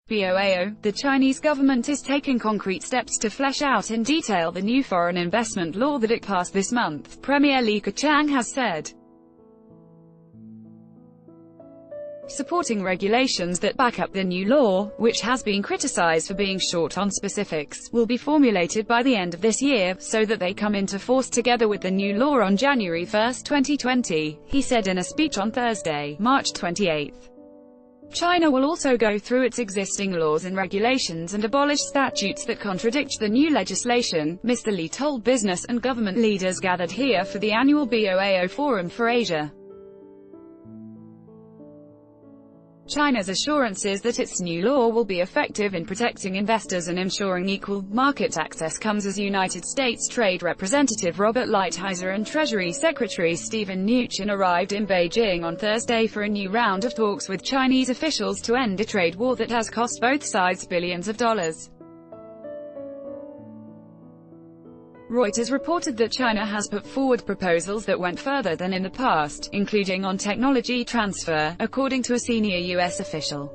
BOAO, the Chinese government is taking concrete steps to flesh out in detail the new foreign investment law that it passed this month, Premier Li Keqiang has said. Supporting regulations that back up the new law, which has been criticized for being short on specifics, will be formulated by the end of this year, so that they come into force together with the new law on January 1, 2020, he said in a speech on Thursday, March 28. China will also go through its existing laws and regulations and abolish statutes that contradict the new legislation, Mr. Li told business and government leaders gathered here for the annual BOAO Forum for Asia. China's assurances that its new law will be effective in protecting investors and ensuring equal market access comes as United States Trade Representative Robert Lighthizer and Treasury Secretary Steven Mnuchin arrived in Beijing on Thursday for a new round of talks with Chinese officials to end a trade war that has cost both sides billions of dollars. Reuters reported that China has put forward proposals that went further than in the past, including on technology transfer, according to a senior U.S. official.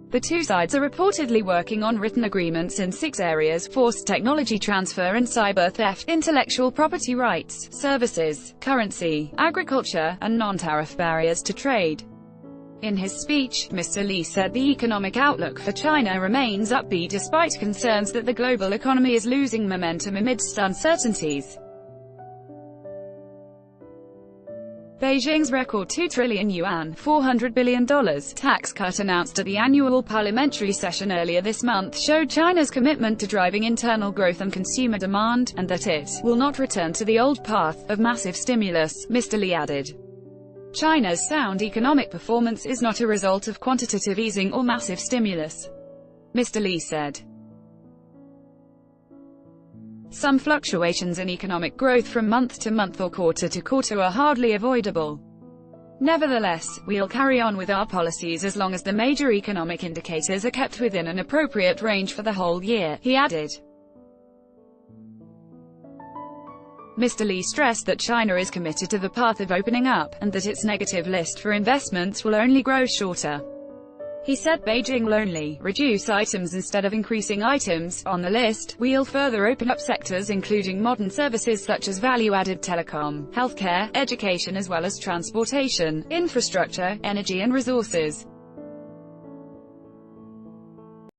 The two sides are reportedly working on written agreements in 6 areas: forced technology transfer and cyber theft, intellectual property rights, services, currency, agriculture, and non-tariff barriers to trade. In his speech, Mr. Li said the economic outlook for China remains upbeat despite concerns that the global economy is losing momentum amidst uncertainties. Beijing's record 2 trillion yuan $400 billion tax cut announced at the annual parliamentary session earlier this month showed China's commitment to driving internal growth and consumer demand, and that it will not return to the old path of massive stimulus, Mr. Li added. China's sound economic performance is not a result of quantitative easing or massive stimulus, Mr. Li said. Some fluctuations in economic growth from month to month or quarter to quarter are hardly avoidable. Nevertheless, we'll carry on with our policies as long as the major economic indicators are kept within an appropriate range for the whole year, he added. Mr. Li stressed that China is committed to the path of opening up, and that its negative list for investments will only grow shorter. He said Beijing will only reduce items instead of increasing items on the list. We'll further open up sectors including modern services such as value-added telecom, healthcare, education as well as transportation, infrastructure, energy and resources.